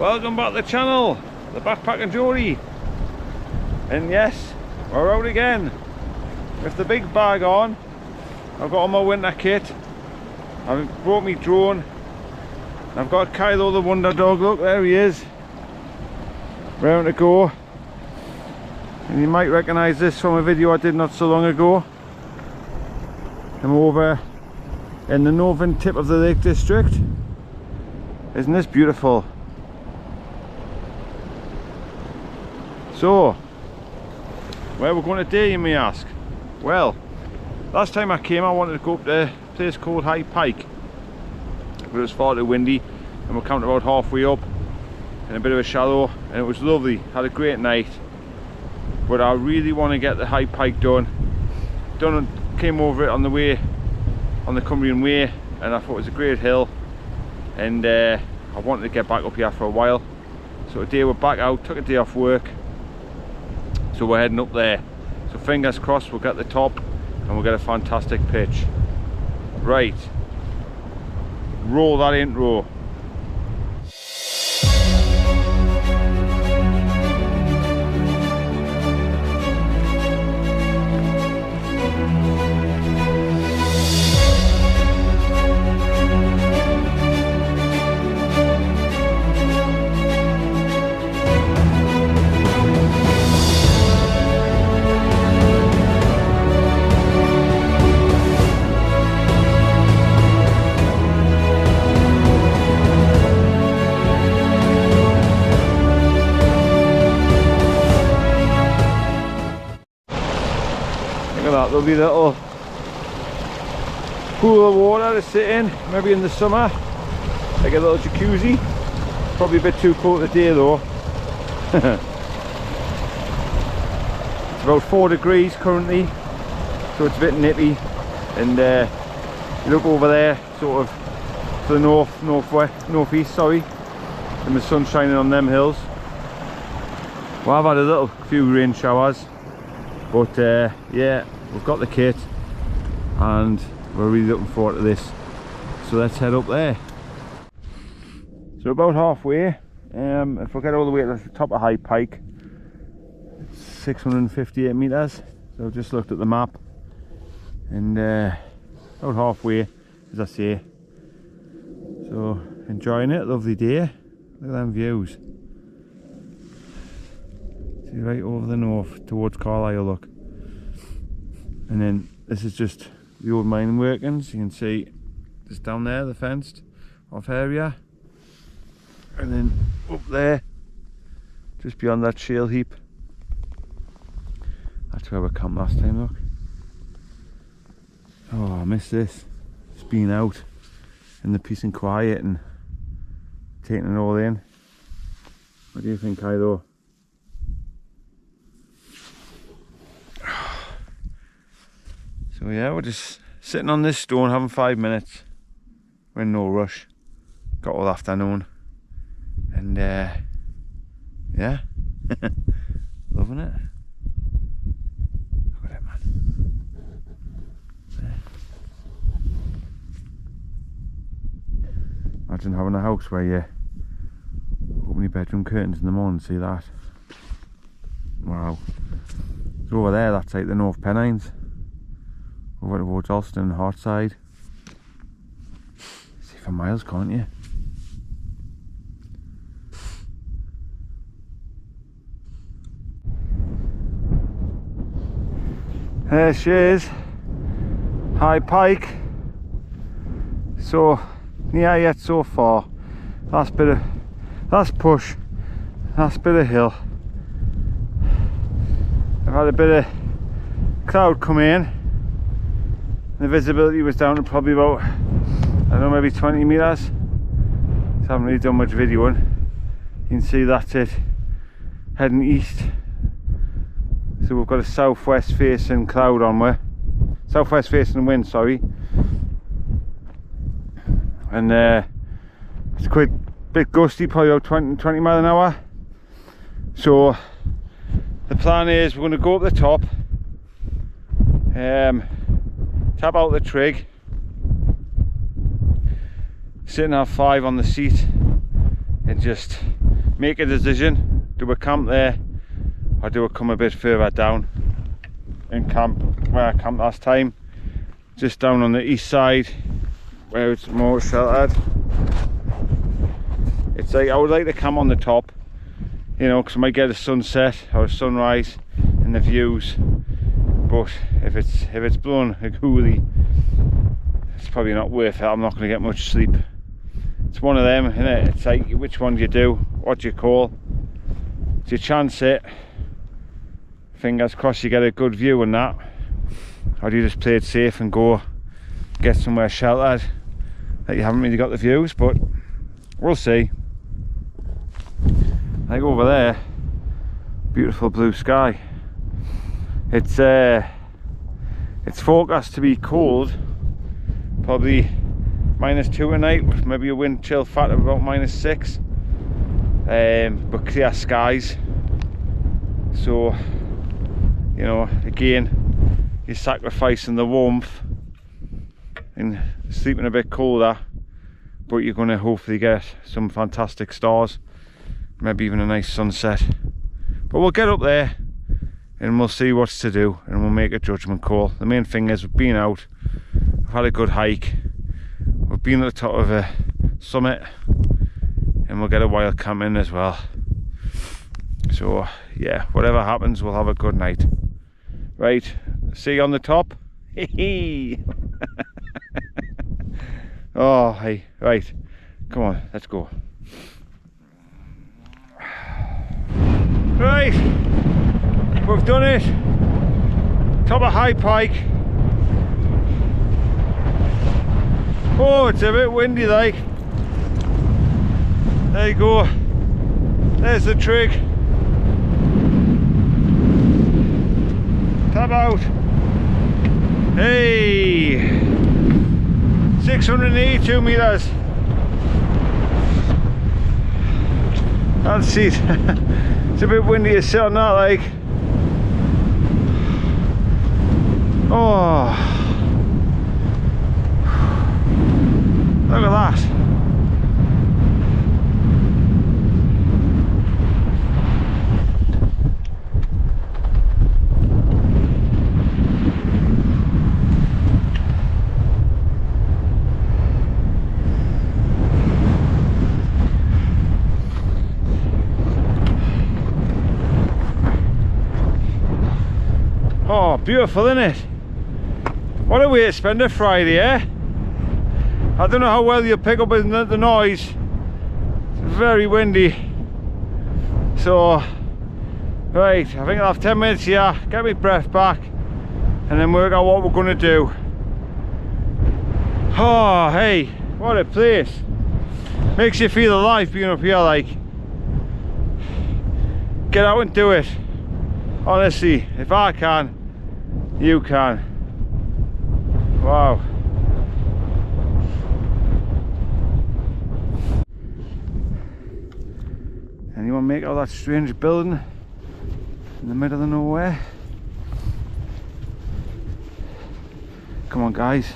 Welcome back to the channel, the Backpacking Geordie. And yes, we're out again with the big bag on. I've got all my winter kit. I've brought me drone. I've got Kylo the wonder dog. Look, there he is, round to go. And you might recognise this from a video I did not so long ago. I'm over in the northern tip of the Lake District. Isn't this beautiful? So, where we're going today, you may ask? Well, last time I came I wanted to go up to a place called High Pike, but it was far too windy and we're camped about halfway up in a bit of a shallow, and it was lovely, had a great night. But I really want to get the High Pike done. Came over it on the way, on the Cumbrian Way, and I thought it was a great hill, and I wanted to get back up here for a while. So today we're back out, took a day off work, so we're heading up there. So fingers crossed we'll get the top and we'll get a fantastic pitch. Right, roll that intro. Look at that lovely little pool of water to sit in, maybe in the summer, like a little jacuzzi. Probably a bit too cold today though. It's about 4 degrees currently, so it's a bit nippy, and you look over there sort of to the northeast, sorry, and the sun's shining on them hills. Well, I've had a few rain showers, but yeah, we've got the kit and we're really looking forward to this, so let's head up there. So about halfway, if we get all the way to the top of High Pike, it's 658 metres. So I've just looked at the map, and about halfway, as I say. So enjoying it, lovely day. Look at them views. See, right over the north towards Carlisle, look. And then this is just the old mining workings. You can see just down there, the fenced off area. And then up there, just beyond that shale heap, that's where we camped last time, look. Oh, I miss this. Just being out in the peace and quiet and taking it all in. What do you think, Kylo? So yeah, we're just sitting on this stone having 5 minutes. We're in no rush. Got all afternoon. And yeah, loving it. Look at it, man. There. Imagine having a house where you open your bedroom curtains in the morning and see that. Wow. So over there, that's like the North Pennines. Over towards Alston and Hartside. See for miles, can't you? There she is, High Pike. So near yet so far. Last push, last bit of hill. I've had a bit of cloud come in. The visibility was down to probably about, I don't know, maybe 20 metres. So I haven't really done much videoing. You can see that's it, heading east. So we've got a southwest facing cloud on there. Southwest facing wind, sorry. And it's quite a bit gusty, probably about 20 mile an hour. So the plan is we're going to go up the top, tap out the trig, sit and have 5 on the seat, and just make a decision. Do we camp there, or do we come a bit further down and camp where I camped last time, just down on the east side where it's more sheltered. It's like, I would like to camp on the top, you know, because I might get a sunset or a sunrise and the views, but if it's blowing a coolie, it's probably not worth it. I'm not going to get much sleep. It's one of them, isn't it? It's like, which one do you do? What do you call? Do you chance it? Fingers crossed you get a good view on that, or do you just play it safe and go get somewhere sheltered that you haven't really got the views? But we'll see. Like over there, beautiful blue sky. It's forecast to be cold, probably -2 tonight, with maybe a wind chill factor of about -6, but clear skies. So, you know, again, you're sacrificing the warmth and sleeping a bit colder, but you're going to hopefully get some fantastic stars, maybe even a nice sunset. But we'll get up there and we'll see what's to do, and we'll make a judgment call. The main thing is we've been out, we've had a good hike, we've been at the top of a summit, and we'll get a wild camp in as well. So yeah, whatever happens, we'll have a good night. Right, see you on the top. Oh hey, right, come on, let's go. Right, we've done it. Top of High Pike. Oh, it's a bit windy like. There you go. There's the trig. Tap out. Hey, 682 meters. That's it. It's a bit windy to sit on that, like. Oh, look at that. Oh, beautiful, isn't it? What a way to spend a Friday, eh? I don't know how well you'll pick up in the noise. It's very windy. So, right, I think I'll have 10 minutes here, get my breath back, and then work out what we're going to do. Oh, hey, what a place. Makes you feel alive being up here, like. Get out and do it. Honestly, if I can, you can. Wow. Anyone make out that strange building in the middle of nowhere? Come on guys,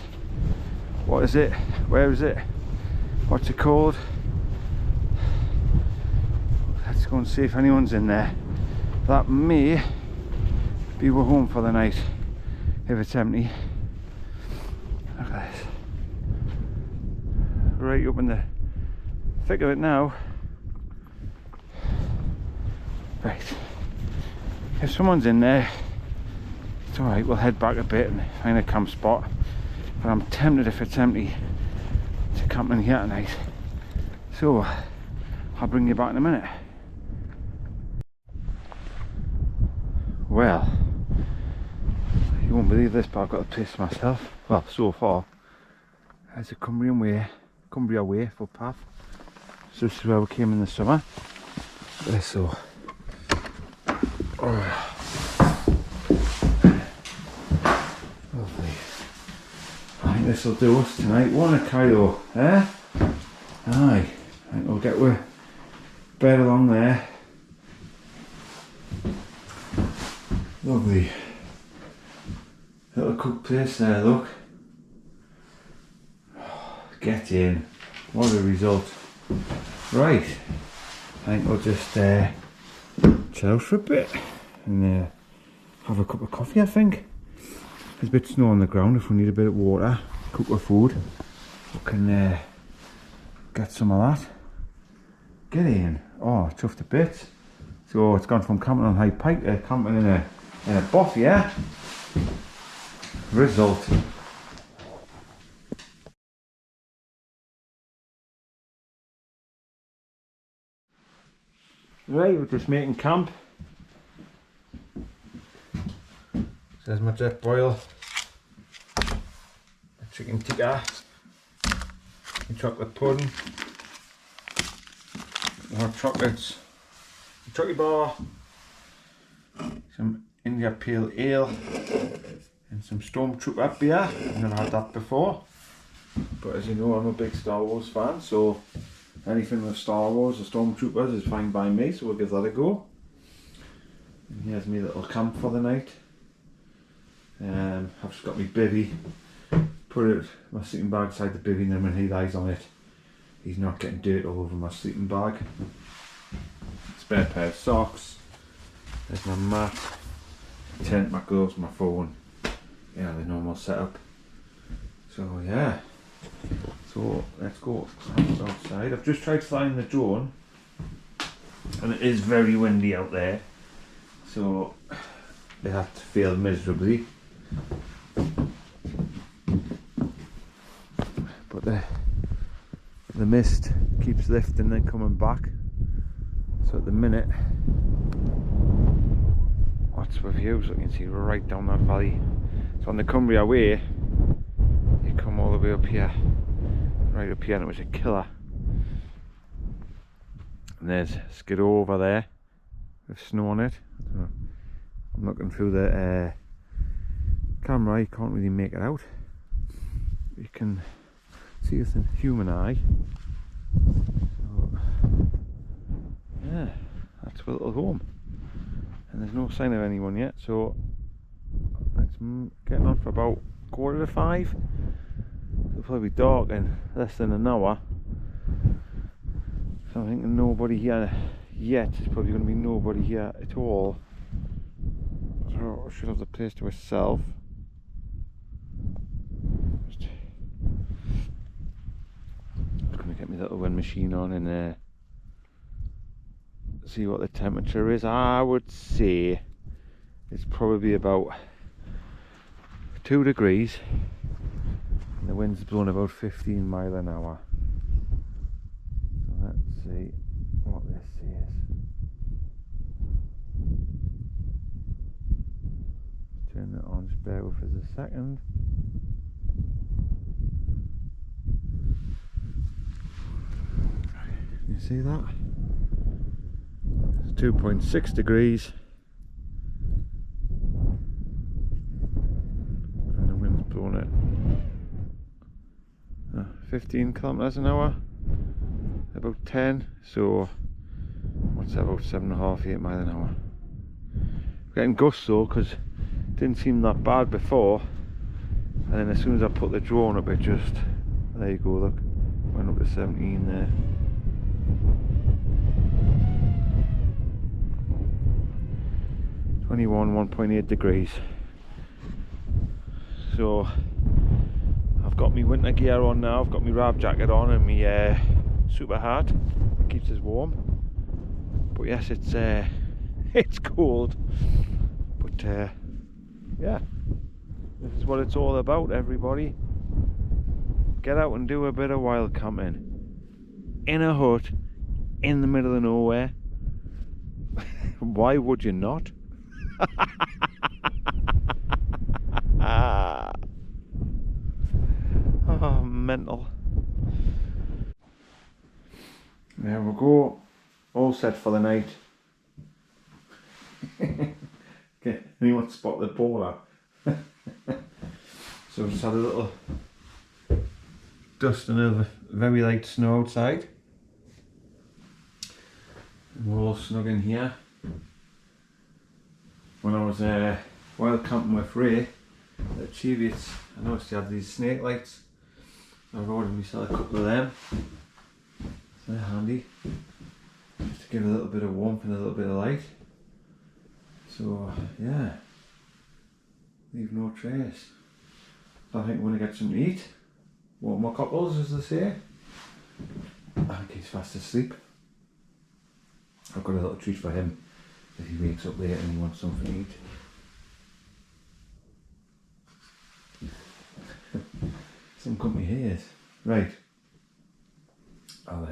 what is it? Where is it? What's it called? Let's go and see if anyone's in there. That may be we're home for the night if it's empty. Look at this. Right up in the thick of it now. Right. If someone's in there, it's alright, we'll head back a bit and find a camp spot. But I'm tempted, if it's empty, to camp in here tonight. So I'll bring you back in a minute. Well, you won't believe this, but I've got a place for myself. Well, so far. There's a Cumbria Way footpath. So this is where we came in the summer. Look at this, so. Oh. Lovely. I think this will do us tonight. One a Kylo, eh? Aye. I think we'll get our bed along there. Lovely little cook place there, look. Get in. What a result. Right. think I'll just chill out for a bit and have a cup of coffee. I think there's a bit of snow on the ground. If we need a bit of water, a cup of food, we can get some of that. Get in. Oh, chuffed to bits. So it's gone from camping on High Pike to camping in a Bothy, yeah? Result. Right, we're just making camp. There's my jet boil, a chicken tikka, a chocolate pudding, more chocolates, a chocolate bar, some India Pale Ale, and some Stormtrooper beer. I've never had that before, but as you know, I'm a big Star Wars fan, so anything with Star Wars or Stormtroopers is fine by me, so we'll give that a go. And here's my little camp for the night. I've just got my bivvy, put my sleeping bag beside the bivvy, and then when he lies on it, he's not getting dirt all over my sleeping bag. Spare pair of socks, there's my mat, tent, my gloves, my phone, yeah, the normal setup. So yeah, so let's go outside. I've just tried flying the drone and it is very windy out there, so it had to fail miserably. But the mist keeps lifting and coming back, so at the minute, what's the views? You can see right down that valley. So on the Cumbria Way, you come all the way up here, right up here, and it was a killer. And there's Skidoo over there with snow on it. I don't know. I'm looking through the camera, you can't really make it out. You can see with the human eye. So, yeah, that's our little home. And there's no sign of anyone yet, so it's getting on for about 4:45. It'll probably be dark in less than an hour. So I think nobody here yet. There's probably going to be nobody here at all. So I should have the place to myself. Just going to get my little wind machine on and see what the temperature is. I would say it's probably about 2 degrees and the wind's blowing about 15 miles an hour. So let's see what this is. Turn it on, just bear with us a second. You see that? It's 2.6 degrees and the wind's blowing it 15 kilometers an hour, about 10, so what's that, about 7.5, 8 miles an hour. Getting gusts though, because it didn't seem that bad before, and then as soon as I put the drone up, it just, there you go, look, went up to 17 there. Twenty-one, 1.8 degrees. So I've got my winter gear on now. I've got my rab jacket on and my super hat. Keeps us warm. But yes, it's cold. But yeah, this is what it's all about, everybody. Get out and do a bit of wild camping in a hut in the middle of nowhere. Why would you not? Oh, mental. There we go, all set for the night. Okay, anyone spot the bowler? So just had a little dusting of very light snow outside. And we're all snug in here. When I was wild camping with Ray at Cheviot's, I noticed he had these snake lights. I've ordered myself a couple of them. So they're handy. just to give a little bit of warmth and a little bit of light. So yeah, leave no trace. I think we're going to get some to eat. Warm my cockles, as they say. I think he's fast asleep. I've got a little treat for him if he wakes up later and he wants something to eat. Some company here. Right. I'll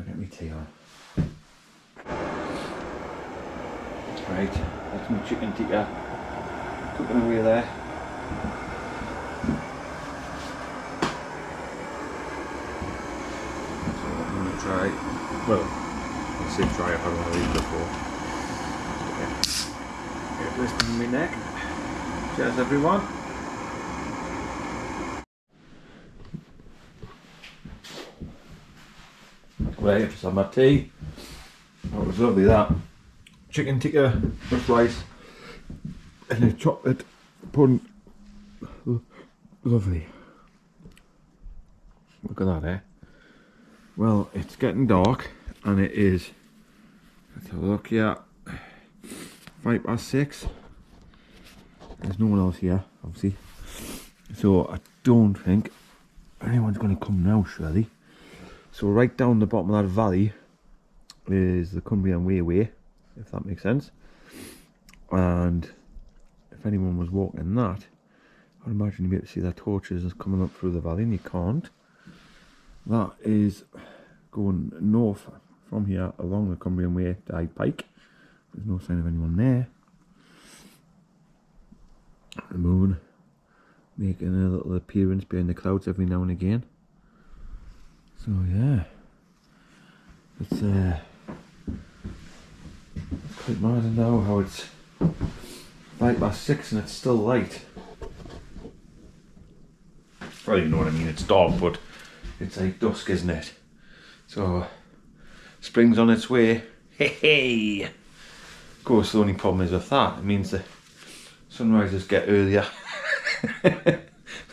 get me tea on. Right, that's my chicken tikka cooking away there. So I'm going to try, well, I'll say try, I've had one of these before. Get this in my neck. Cheers everyone. Right, I've just had my tea. That was lovely, that. Chicken tikka with rice and a chocolate pudding. Lovely. Look at that, eh? Well, it's getting dark and it is, let's have a look here, 6:05. There's no one else here, obviously. So I don't think anyone's going to come now, surely. So right down the bottom of that valley is the Cumbrian Way, if that makes sense. And if anyone was walking that, I'd imagine you'd be able to see their torches coming up through the valley, and you can't. That is going north from here along the Cumbrian Way to High Pike. There's no sign of anyone there. The moon making a little appearance behind the clouds every now and again. So yeah, it's quite mad now how it's 6:05 and it's still light. Well, you know what I mean, it's dark, but it's like dusk, isn't it? So spring's on its way. Hey hey! Of course, the only problem is with that, it means the sunrises get earlier.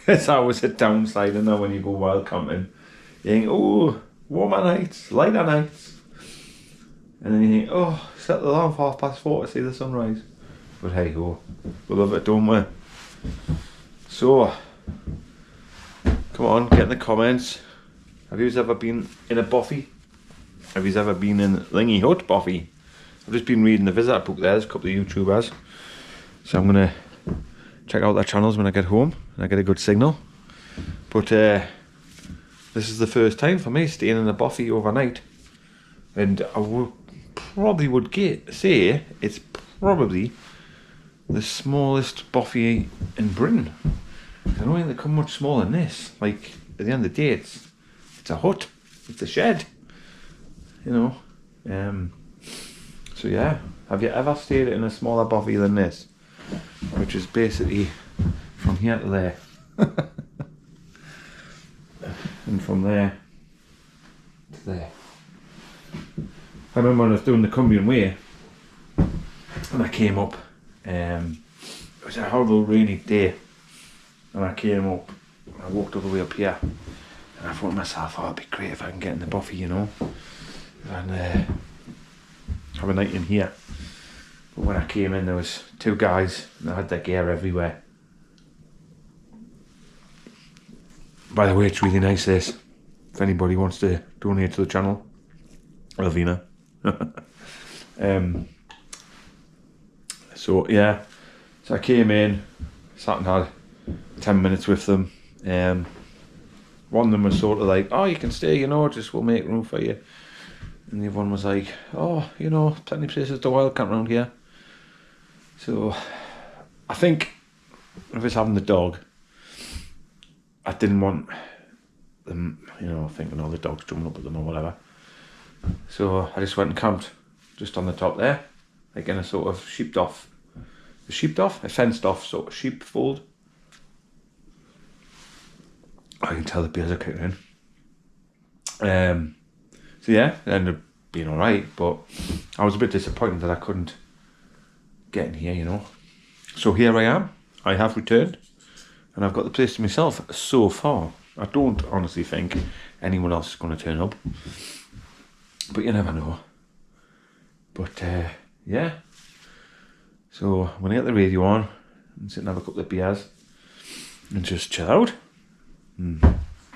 There's always a downside, I know, when you go wild camping. You think, oh, warmer nights, lighter nights. And then you think, oh, set the alarm for 4:30 to see the sunrise. But hey ho, we love it, don't we? So, come on, get in the comments. Have you ever been in a Bothy? Have you ever been in Lingy Hut, Bothy? I've just been reading the visitor book there, there's a couple of YouTubers. So I'm going to check out their channels when I get home and I get a good signal. But this is the first time for me staying in a Bothy overnight. And I would say it's probably the smallest Bothy in Britain. I don't think they come much smaller than this. Like, at the end of the day, it's a hut, it's a shed, you know. So yeah, have you ever stayed in a smaller Bothy than this? Which is basically from here to there. And from there to there. I remember when I was doing the Cumbrian Way and I came up, it was a horrible rainy day, and I came up, I walked all the way up here, and I thought to myself, oh, it'd be great if I can get in the Bothy, you know, and have a night in here. But when I came in, there was two guys and they had their gear everywhere. By the way, it's really nice this, if anybody wants to donate to the channel, Elvina. So yeah, so I came in, sat and had 10 minutes with them. One of them was sort of like, oh, you can stay, you know, just we'll make room for you. And the other one was like, oh, you know, plenty of places to wild camp around here. So I think if it's having the dog, I didn't want them, you know, thinking, oh, the dog's jumping up at them or whatever. So I just went and camped just on the top there, like in a sort of a fenced off sort of sheepfold. I can tell the bears are kicking in. So yeah, it ended up being alright, but I was a bit disappointed that I couldn't get in here, you know. So here I am, I have returned, and I've got the place to myself so far. I don't honestly think anyone else is going to turn up. but you never know. But yeah, so I'm gonna get the radio on and sit and have a couple of beers and just chill out.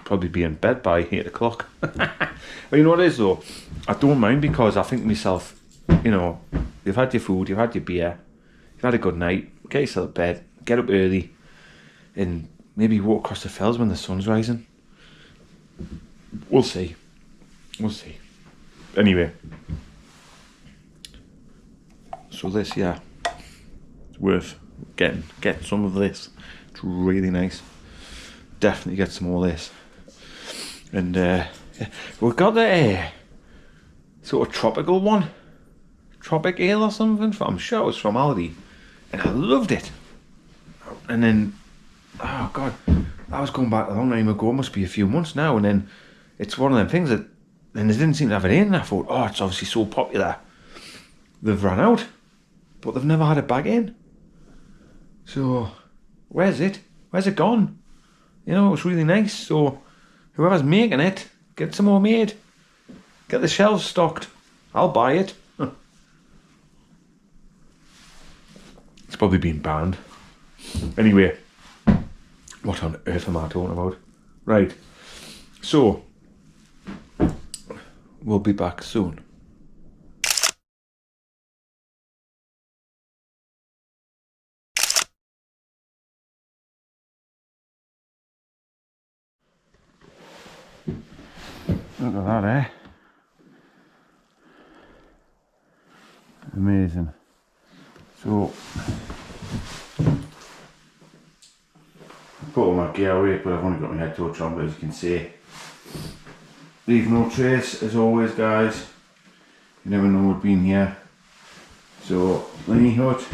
Probably be in bed by 8 o'clock. But you know what it is though? I don't mind, because I think to myself, you know, you've had your food, you've had your beer, you've had a good night, get yourself to bed, get up early, and maybe walk across the fells when the sun's rising. We'll see. We'll see. Anyway. So this, yeah, it's worth getting. Get some of this. It's really nice. Definitely get some more of this. And yeah. We've got the sort of tropical one. Tropic Ale or something. I'm sure it was from Aldi. And I loved it. And then, oh God, that was going back a long time ago. It must be a few months now. And then it's one of them things that, and they didn't seem to have it in. And I thought, oh, it's obviously so popular. They've run out. But they've never had it back in. So, where's it? Where's it gone? You know, it was really nice. So, whoever's making it, get some more made. Get the shelves stocked. I'll buy it. It's probably been banned. Anyway, what on earth am I talking about? Right. So, we'll be back soon. Look at that, eh? Amazing. So, I put all my gear away, but I've only got my head torch on, but as you can see, leave no trace, as always, guys. You never know what's been here. So, Lingy hut,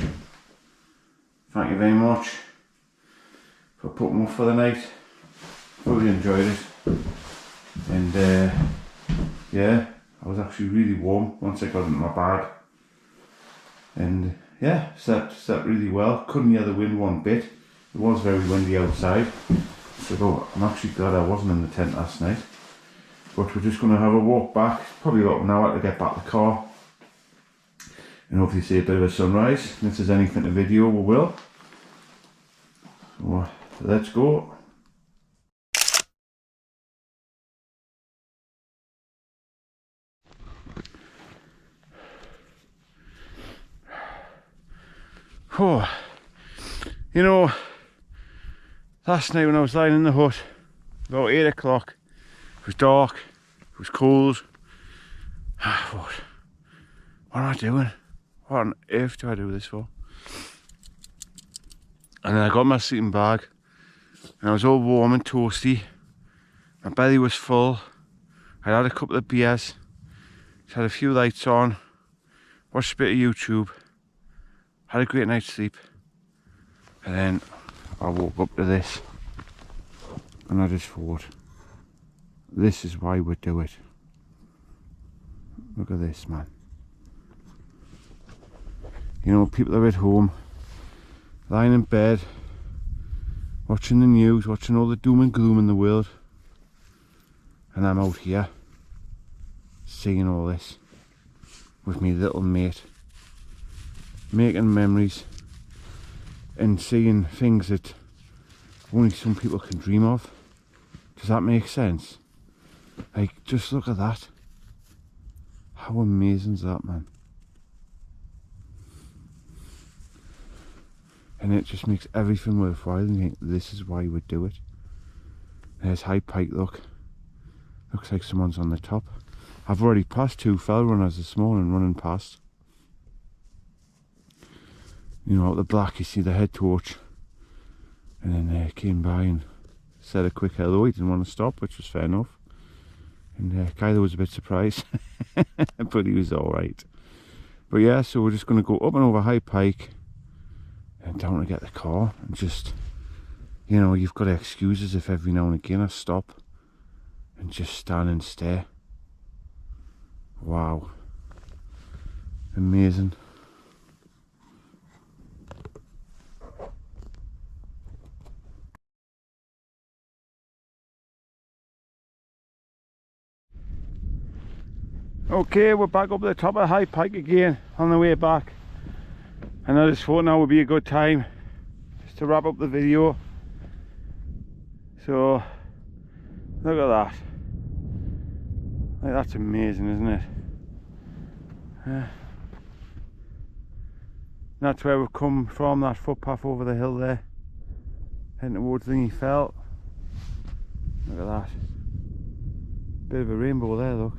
thank you very much for putting up for the night. Really enjoyed it. And yeah, I was actually really warm once I got into my bag. And yeah, slept really well. Couldn't hear the wind one bit. It was very windy outside. So I'm actually glad I wasn't in the tent last night. But we're just going to have a walk back. Probably about an hour to get back to the car. And hopefully see a bit of a sunrise. And if there's anything to video, we will. So let's go. Oh, you know, last night when I was lying in the hut, about 8 o'clock, it was dark, it was cold. I thought, what am I doing? What on earth do I do this for? And then I got my sleeping bag, and I was all warm and toasty. My belly was full. I had a couple of beers, just had a few lights on, watched a bit of YouTube. Had a great night's sleep, and then I woke up to this, and I just thought, this is why we do it. Look at this, man. You know, people are at home, lying in bed, watching the news, watching all the doom and gloom in the world, and I'm out here, seeing all this, with me little mate, making memories and seeing things that only some people can dream of. Does that make sense? Like, just look at that. How amazing is that, man? And it just makes everything worthwhile, and you think, this is why we do it. There's High Pike, look. Looks like someone's on the top. I've already passed 2 fell runners this morning running past. You know, out the black you see the head torch, and then they came by and said a quick hello. He didn't want to stop, which was fair enough. And Kylo was a bit surprised, but he was alright. But yeah, so we're just going to go up and over High Pike and down to get the car, and just, you know, you've got excuses if every now and again I stop and just stand and stare. Wow, amazing. Okay, we're back up at the top of High Pike again on the way back, and I just thought now would be a good time just to wrap up the video. So look at that, like, that's amazing, isn't it? That's where we've come from, that footpath over the hill there, heading towards Lingy Fell. Look at that, bit of a rainbow there, look.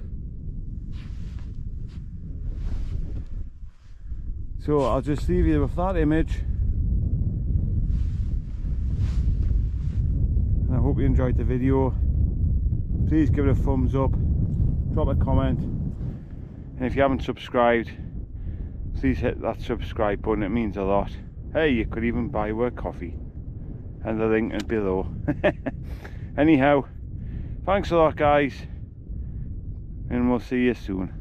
So I'll just leave you with that image, and I hope you enjoyed the video. Please give it a thumbs up, drop a comment, and if you haven't subscribed, please hit that subscribe button, it means a lot. Hey, you could even buy a coffee, and the link is below. Anyhow, thanks a lot guys, and we'll see you soon.